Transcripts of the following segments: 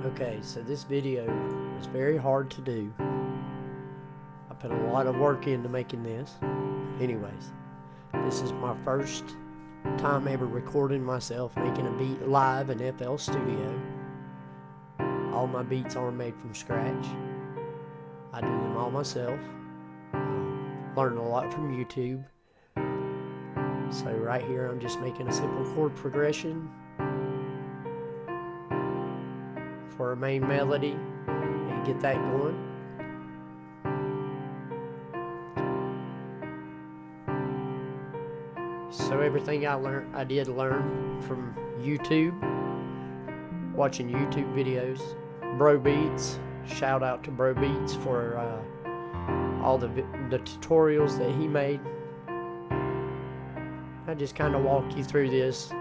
Okay, so this video was very hard to do. I put a lot of work into making this. Anyways, this is my first time ever recording myself making a beat live in FL Studio. All my beats are made from scratch. I do them all myself. Learned a lot from YouTube. So right here I'm just making a simple chord progression for a main melody and get that going. So everything I did learn from YouTube, watching YouTube videos. Bro Beats, shout out to Bro Beats for all the tutorials that he made. I just kind of walk you through this.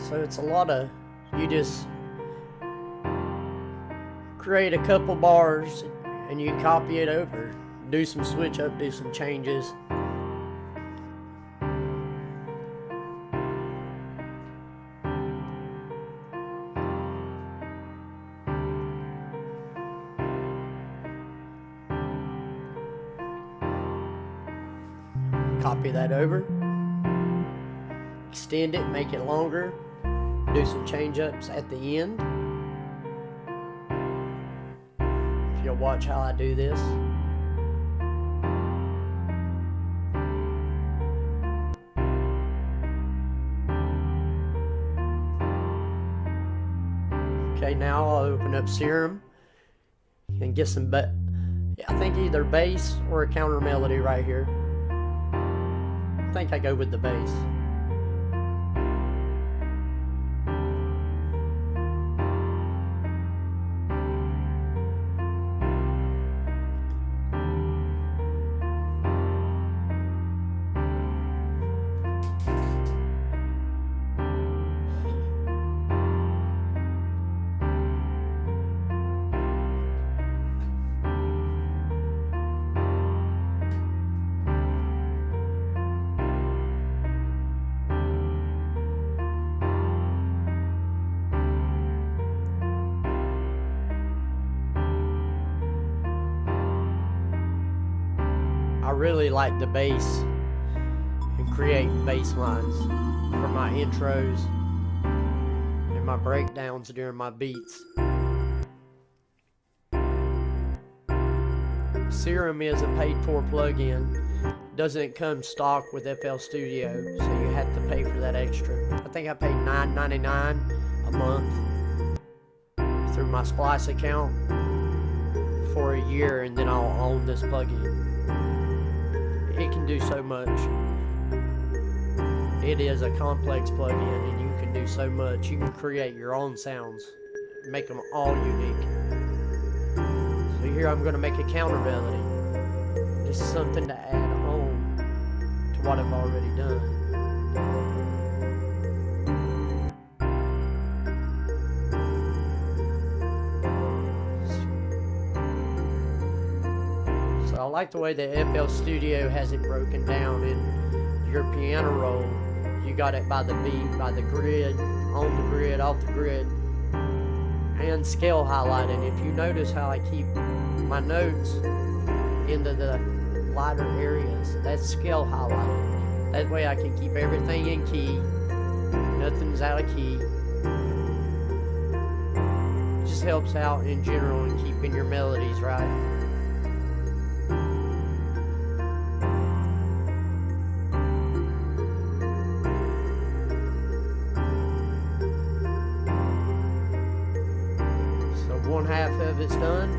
So it's a lot of, you just create a couple bars and you copy it over, do some switch up, do some changes. Copy that over, extend it, make it longer, do some change ups at the end. If you'll watch how I do this. Okay, now I'll open up Serum and get some, I think either bass or a counter melody right here. I think I go with the bass. I really like the bass and create bass lines for my intros and my breakdowns during my beats. Serum is a paid-for plugin. Doesn't come stock with FL Studio, so you have to pay for that extra. I think I paid $9.99 a month through my Splice account for a year, and then I'll own this plugin. It can do so much. It is a complex plugin and you can do so much. You can create your own sounds, make them all unique. So here I'm going to make a counter melody. Just something to add on to what I've already done. So I like the way the FL Studio has it broken down in your piano roll. You got it by the beat, by the grid, on the grid, off the grid, and scale highlighting. If you notice how I keep my notes into the lighter areas, that's scale highlighting. That way I can keep everything in key, nothing's out of key. It just helps out in general in keeping your melodies right. One half of it's done.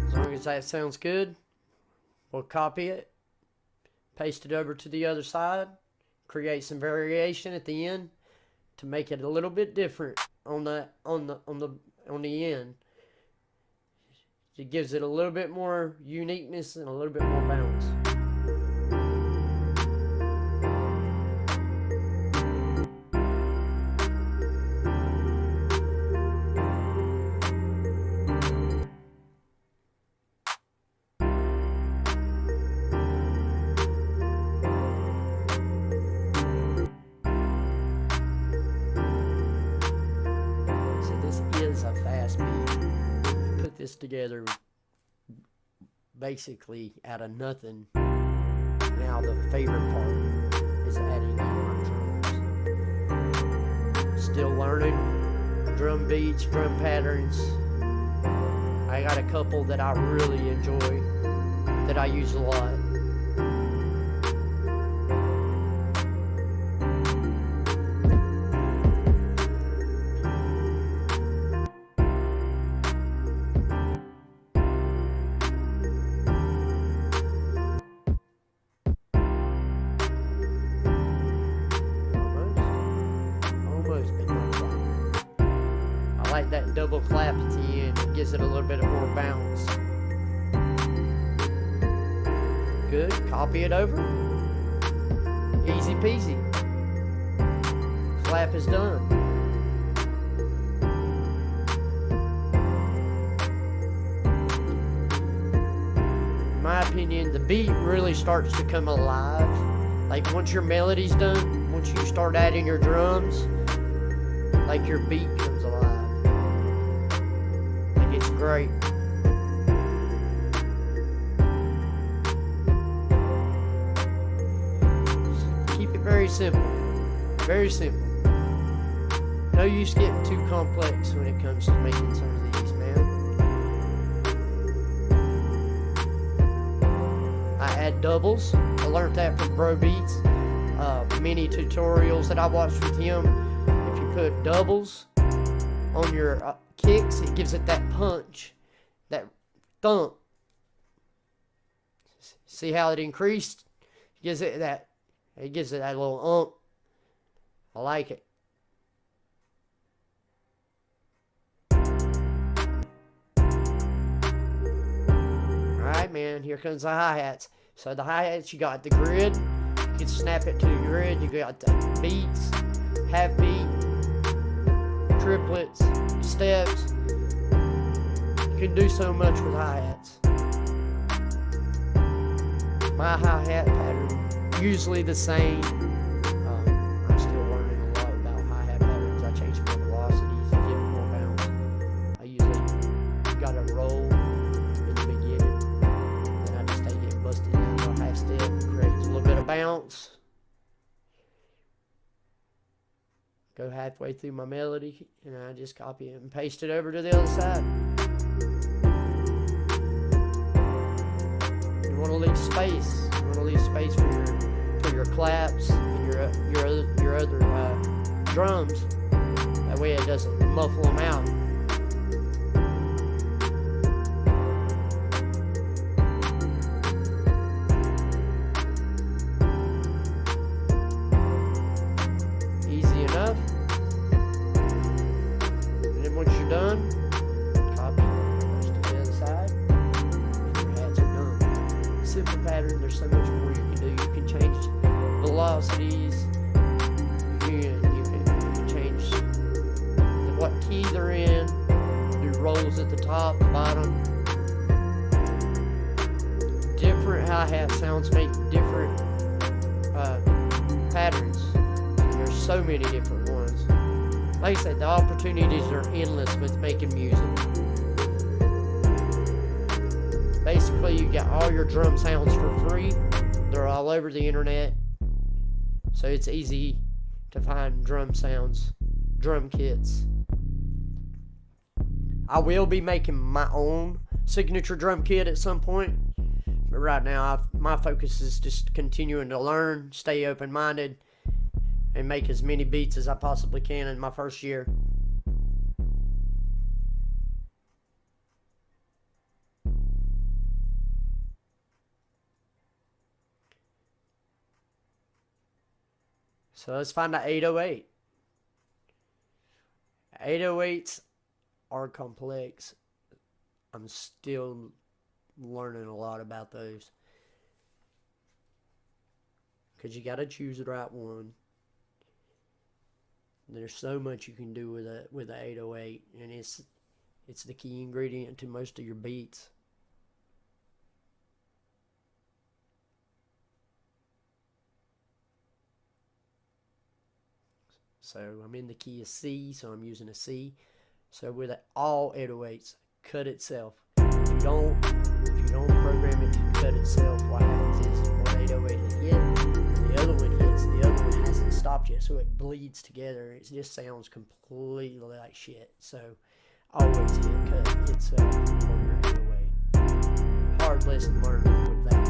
As long as that sounds good, we'll copy it, paste it over to the other side, create some variation at the end to make it a little bit different on the end. It gives it a little bit more uniqueness and a little bit more bounce. this together basically out of nothing. Now the favorite part is adding in my drums. Still learning drum beats, drum patterns. I got a couple that I really enjoy, that I use a lot. Almost, but not quite. I like that double clap at the end. It gives it a little bit more bounce. Good. Copy it over. Easy peasy. Clap is done. In my opinion, the beat really starts to come alive. Like once your melody's done, once you start adding your drums, like your beat comes alive. Like it's great. Keep it very simple. Very simple. No use getting too complex when it comes to making some of these, man. I add doubles. I learned that from Bro Beats. Many tutorials that I watched with him. If you put doubles on your kicks, it gives it that punch, that thump. See how it increased? It gives it that little ump. I like it. Alright, man, here comes the hi-hats. So the hi-hats, you got the grid. You can snap it to the grid. You got the beats, half beat, triplets, steps. You can do so much with hi-hats. My hi-hat pattern, usually the same. I'm still learning a lot about hi-hat patterns. I change my velocities to give more bounce. I usually got a roll in the beginning, then I just take it and bust it into a half step, creates a little bit of bounce. Go halfway through my melody, and I just copy it and paste it over to the other side. You want to leave space. You want to leave space for your claps and your other drums. That way it doesn't muffle them out. Easy enough. And then once you're done, copy, paste to the other side, and your hats are done. Simple pattern. There's so much more you can do. You can change velocities. You can change what key they're in. Do rolls at the top, the bottom. Different hi-hat sounds make different patterns. There's so many different ones. Like I said, the opportunities are endless with making music. Basically, you got all your drum sounds for free. They're all over the internet. So it's easy to find drum sounds, drum kits. I will be making my own signature drum kit at some point. But right now, my focus is just continuing to learn, stay open-minded, and make as many beats as I possibly can in my first year. So let's find the 808. 808s are complex. I'm still learning a lot about those. Because you got to choose the right one. There's so much you can do with a 808, and it's the key ingredient to most of your beats. So I'm in the key of C, so I'm using a C. So with all 808s, cut itself. If you don't program it to cut itself, what happens is one 808 hit, and the other one hits, the other one hasn't stopped yet, so it bleeds together. It just sounds completely like shit. So always hit cut itself on your 808. Hard lesson learned with that.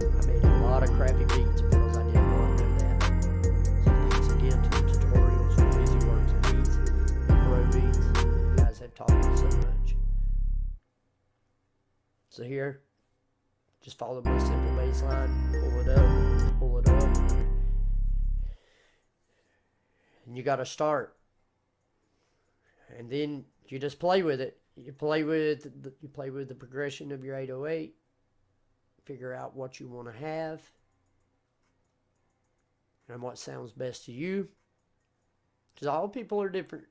I made a lot of crappy beats because I did not know that. So thanks again to the tutorials for BusyWorks Beats and Pro Beats. You guys have taught me so much. So here, just follow my simple bass line, pull it up, and you gotta start. And then you just play with it. You play with the progression of your 808. Figure out what you want to have and what sounds best to you, because all people are different.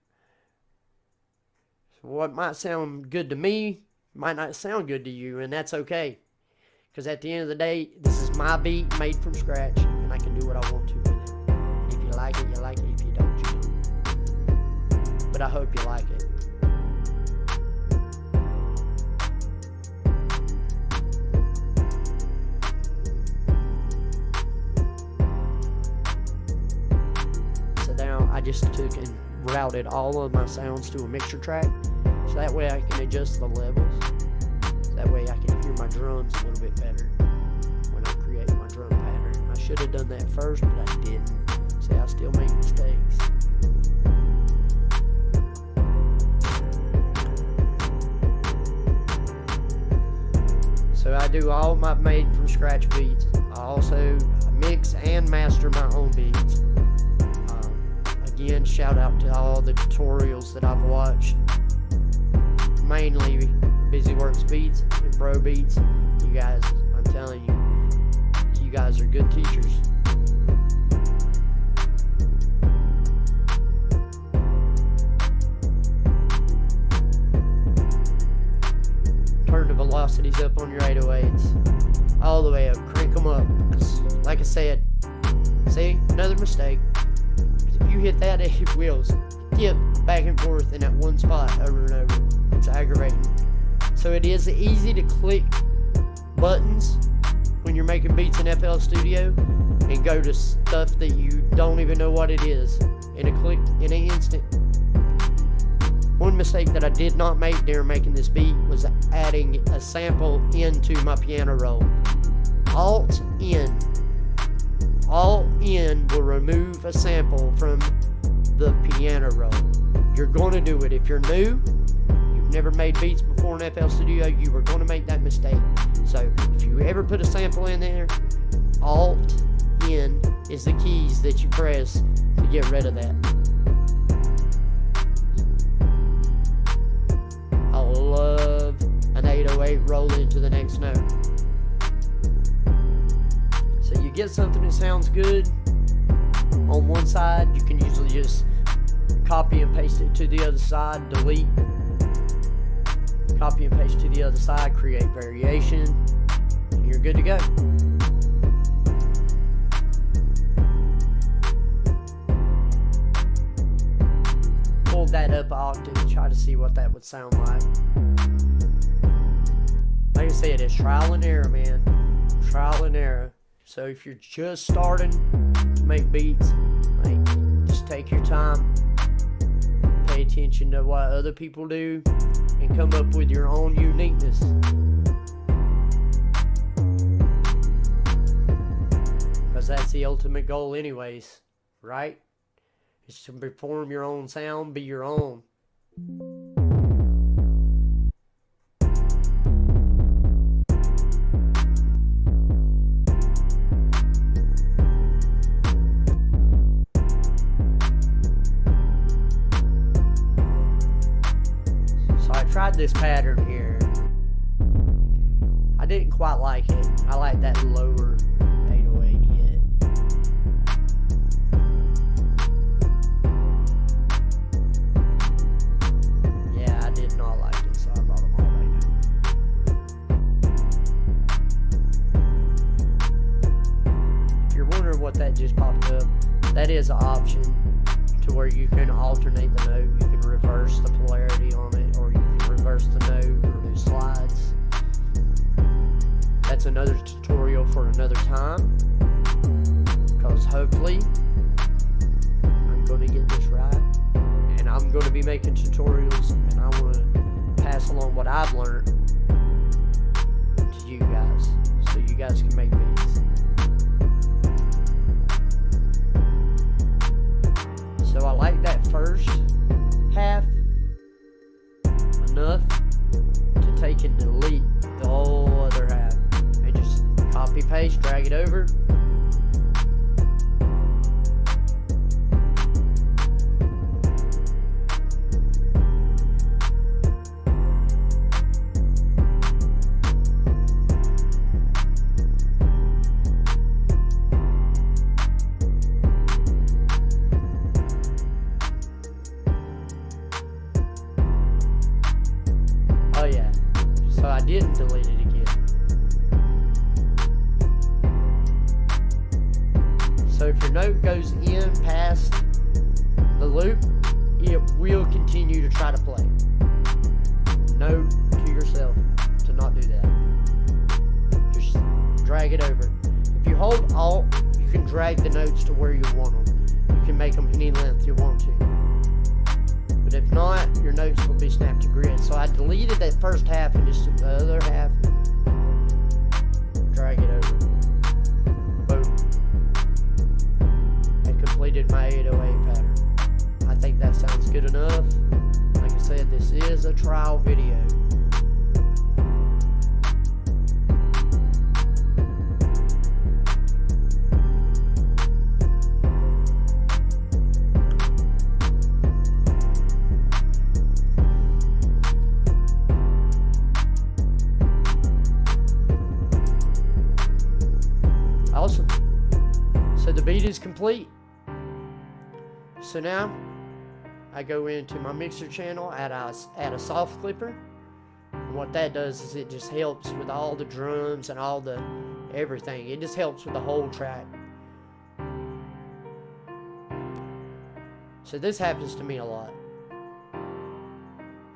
So what might sound good to me might not sound good to you, and that's okay, because at the end of the day, this is my beat made from scratch, and I can do what I want to with it. And if you like it, you like it. If you don't, you don't. But I hope you like it. I just took and routed all of my sounds to a mixer track, so that way I can adjust the levels. So that way I can hear my drums a little bit better when I create my drum pattern. I should have done that first, but I didn't. See, I still make mistakes. So I do all my made from scratch beats. I also mix and master my own beats. Again, shout out to all the tutorials that I've watched, mainly BusyWorks Beats and Pro Beats. You guys, I'm telling you, you guys are good teachers. Turn the velocities up on your 808s, all the way up, crank them up, because like I said, see, another mistake. If you hit that, it will skip back and forth in that one spot over and over. It's aggravating. So it is easy to click buttons when you're making beats in FL Studio and go to stuff that you don't even know what it is in an instant. One mistake that I did not make during making this beat was adding a sample into my piano roll. Alt in will remove a sample from the piano roll. You're going to do it. If you're new, you've never made beats before in FL Studio, you are going to make that mistake. So if you ever put a sample in there, Alt in is the keys that you press to get rid of that. I love an 808 roll into the next note. So you get something that sounds good on one side, you can usually just copy and paste it to the other side, delete, copy and paste to the other side, create variation, and you're good to go. Pull that up an octave, try to see what that would sound like. Like I said, it's trial and error, man. Trial and error. So if you're just starting to make beats, just take your time, pay attention to what other people do, and come up with your own uniqueness. Because that's the ultimate goal anyways, right? It's to perform your own sound, be your own. Tried this pattern here. I didn't quite like it. I like that lower 808 hit. Yeah, I did not like it, so I brought them all way down. If you're wondering what that just popped up, that is an option to where you can alternate the note. You can reverse the polarity on it, or you can reverse reverse the note or do slides. That's another tutorial for another time, because hopefully I'm going to get this right, and I'm going to be making tutorials, and I want to pass along what I've learned to you guys, so you guys can make beats. So I like that first half enough to take and delete the whole other half, and just copy paste, drag it over. Oh yeah, so I didn't delete it again. So if your note goes in past the loop, it will continue to try to play. Note to yourself to not do that. Just drag it over. If you hold Alt, you can drag the notes to where you want them. You can make them any length you want to. But if not, your notes will be snapped to grid. So I deleted that first half and just took the other half, drag it over. Boom. I completed my 808 pattern. I think that sounds good enough. Like I said, this is a trial video. Awesome. So the beat is complete. So now I go into my mixer channel, add a soft clipper. And what that does is it just helps with all the drums and all the everything. It just helps with the whole track. So this happens to me a lot.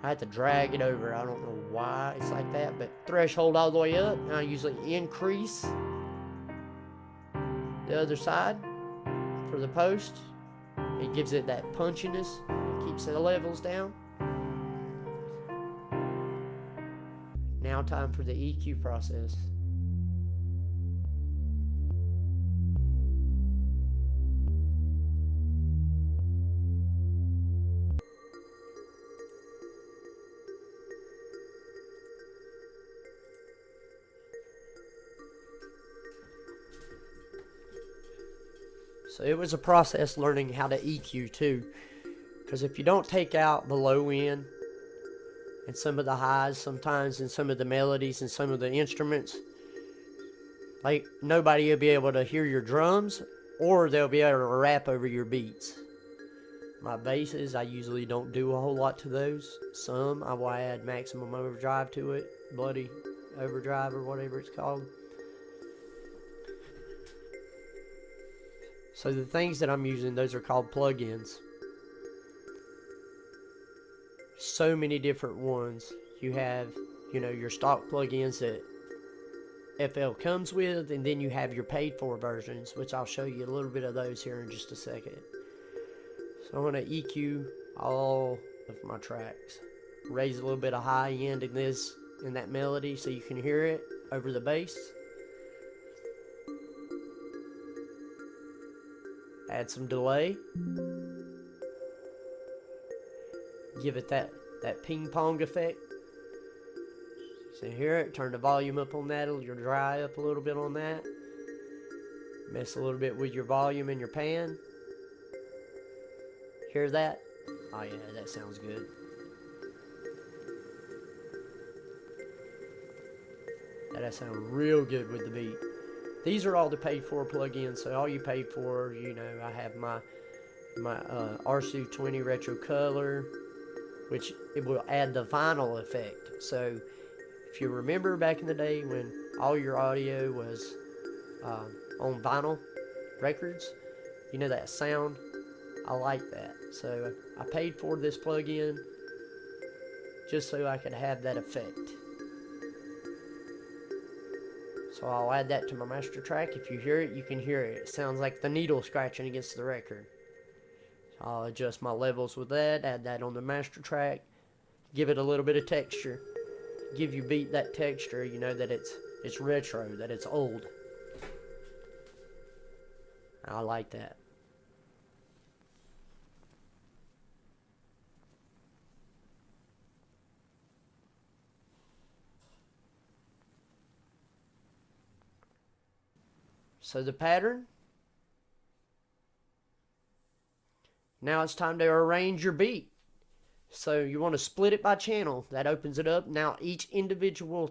I have to drag it over. I don't know why it's like that, but threshold all the way up, and I usually increase the other side for the post. It gives it that punchiness. It keeps the levels down. Now time for the EQ process. So it was a process learning how to EQ too, because if you don't take out the low end and some of the highs sometimes and some of the melodies and some of the instruments, like nobody will be able to hear your drums, or they'll be able to rap over your beats. My basses, I usually don't do a whole lot to those. Some I will add maximum overdrive to it, bloody overdrive or whatever it's called. So the things that I'm using, those are called plugins. So many different ones. You have, your stock plugins that FL comes with, and then you have your paid for versions, which I'll show you a little bit of those here in just a second. So I'm going to EQ all of my tracks. Raise a little bit of high end in that melody so you can hear it over the bass. Add some delay. Give it that ping pong effect. So hear it. Turn the volume up on that. You'll dry up a little bit on that. Mess a little bit with your volume in your pan. Hear that? Oh yeah, that sounds good. That sounds real good with the beat. These are all the paid for plugins, so all you paid for, I have my RSU 20 Retro Color, which it will add the vinyl effect. So if you remember back in the day when all your audio was on vinyl records, that sound, I like that. So I paid for this plugin just so I could have that effect. So I'll add that to my master track. If you hear it, you can hear it. It sounds like the needle scratching against the record. So I'll adjust my levels with that, add that on the master track, give it a little bit of texture. Give your beat that texture, you know that it's retro, that it's old. I like that. So the pattern. Now it's time to arrange your beat. So you want to split it by channel. That opens it up. Now each individual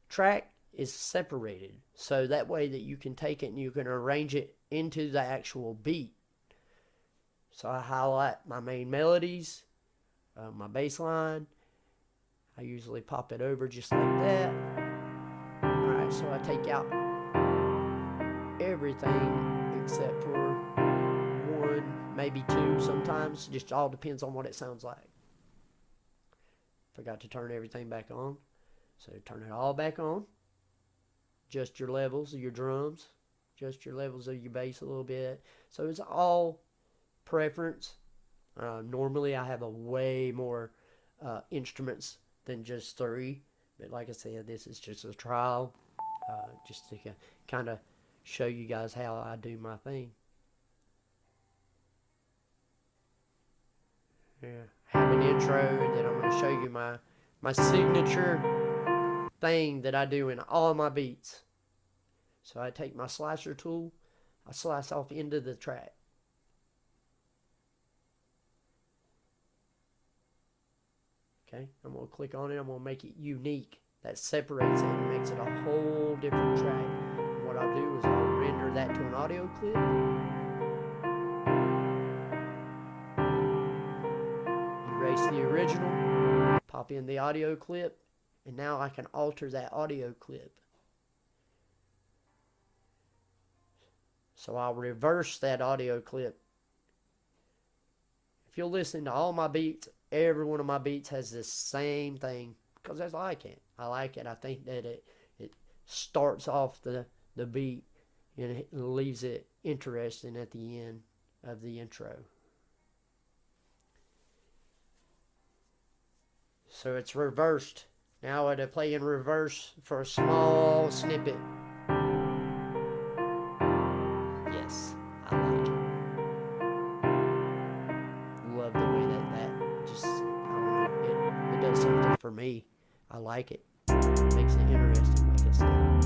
track is separated. So that way that you can take it and you can arrange it into the actual beat. So I highlight my main melodies, my bass line. I usually pop it over just like that. Alright, so I take out everything except for one, maybe two sometimes. Just all depends on what it sounds like. Forgot to turn everything back on. So turn it all back on. Adjust your levels of your drums. Adjust your levels of your bass a little bit. So it's all preference. Normally I have a way more instruments than just 3. But like I said, this is just a trial. Just to kind of show you guys how I do my thing. Yeah, have an intro, and then I'm going to show you my signature thing that I do in all my beats. So I take my slicer tool, I slice off into the track. Okay, I'm going to click on it, I'm going to make it unique. That separates it and makes it a whole different track. And what I'll do is I'll render that to an audio clip. Erase the original, pop in the audio clip, and now I can alter that audio clip. So I'll reverse that audio clip. If you'll listen to all my beats, every one of my beats has this same thing, because I like it. I like it. I think that it starts off the beat and it leaves it interesting at the end of the intro. So it's reversed. Now I play in reverse for a small snippet. Yes, I like it. Love the way that just, I don't know, it does something for me. I like it. It makes it interesting, like I said.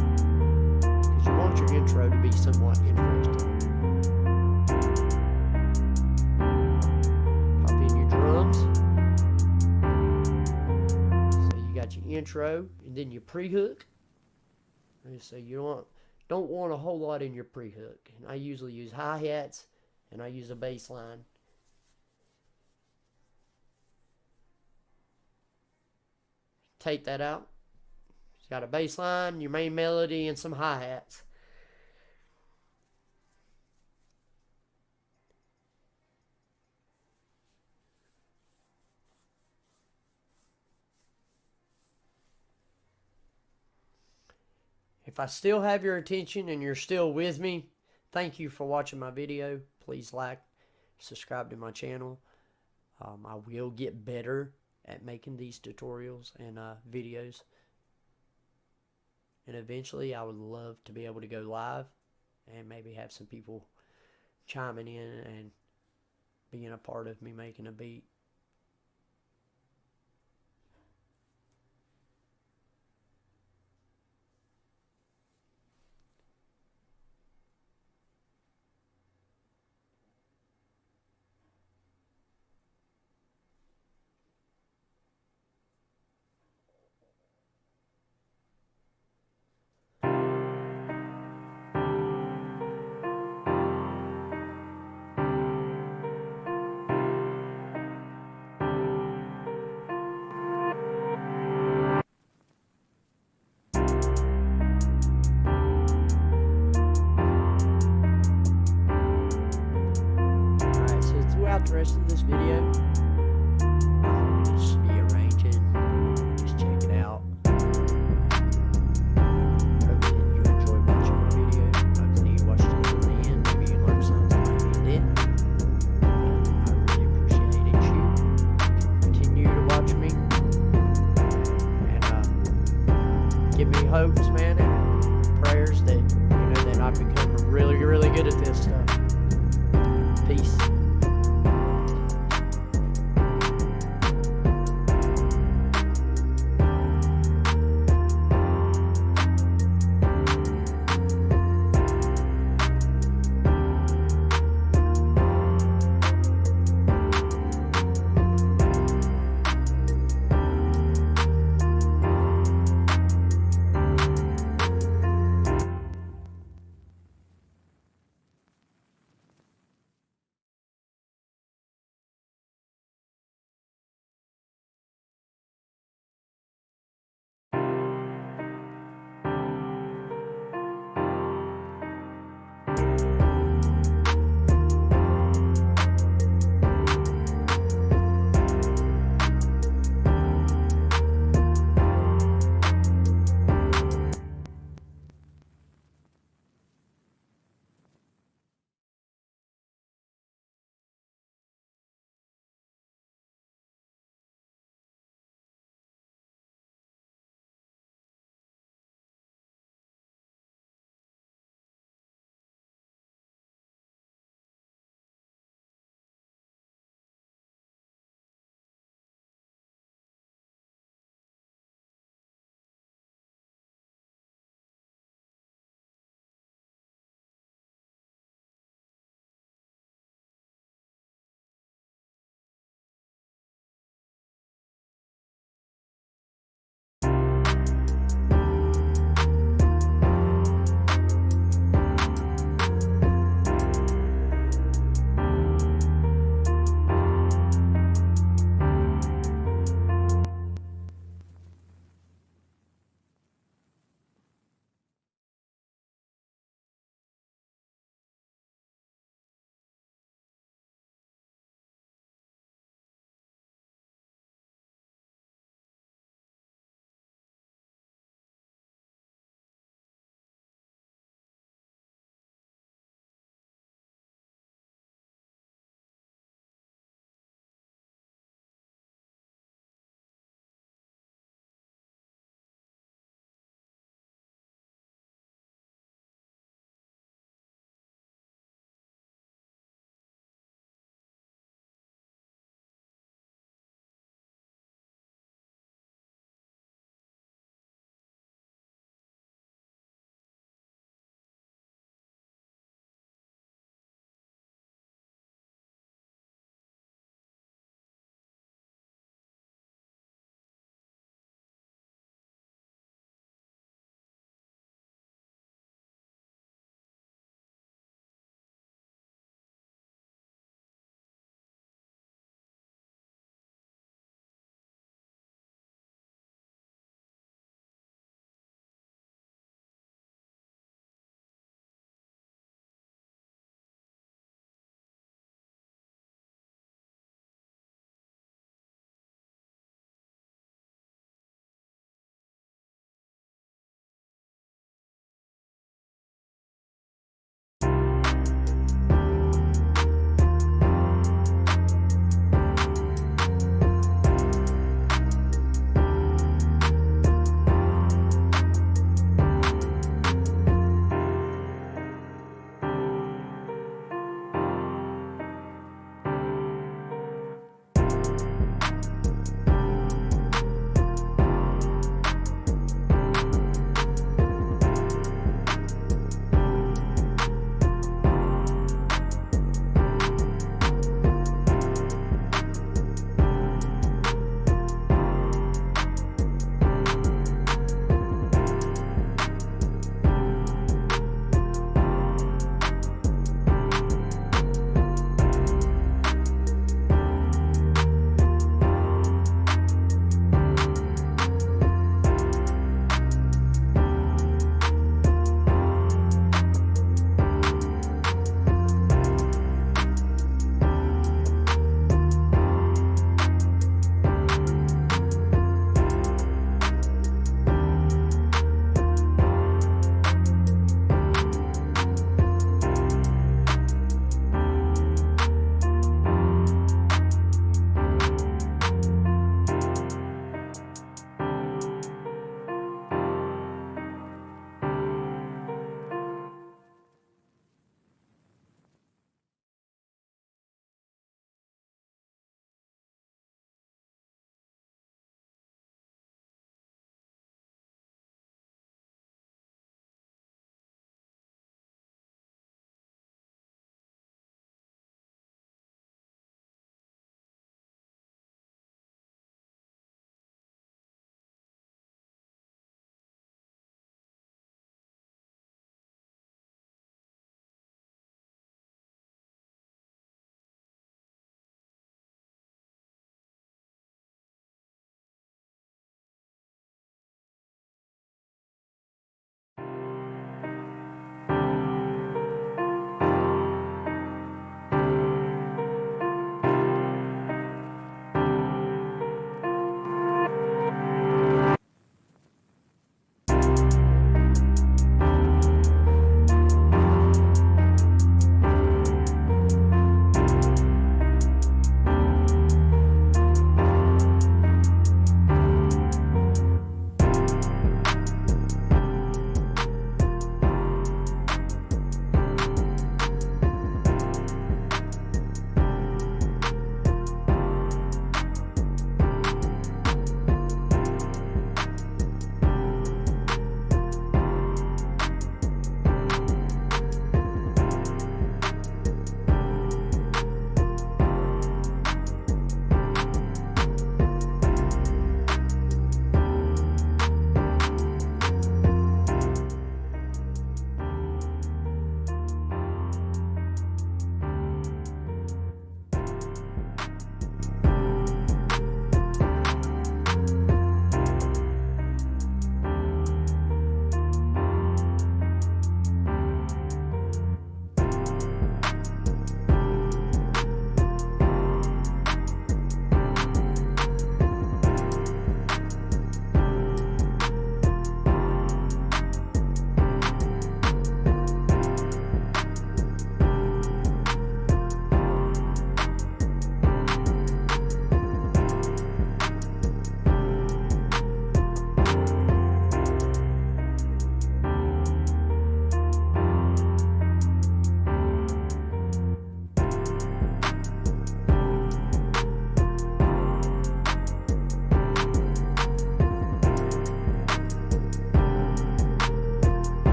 Because you want your intro to be somewhat interesting. Pop in your drums. Your intro, and then your pre-hook. So you don't want a whole lot in your pre-hook. And I usually use hi-hats and I use a bass line. Take that out. It's got a bass line, your main melody, and some hi-hats. If I still have your attention and you're still with me, thank you for watching my video. Please like, subscribe to my channel. I will get better at making these tutorials and videos. And eventually I would love to be able to go live and maybe have some people chiming in and being a part of me making a beat. give me hopes, man, and prayers that, that I become really, really good at this stuff. Peace.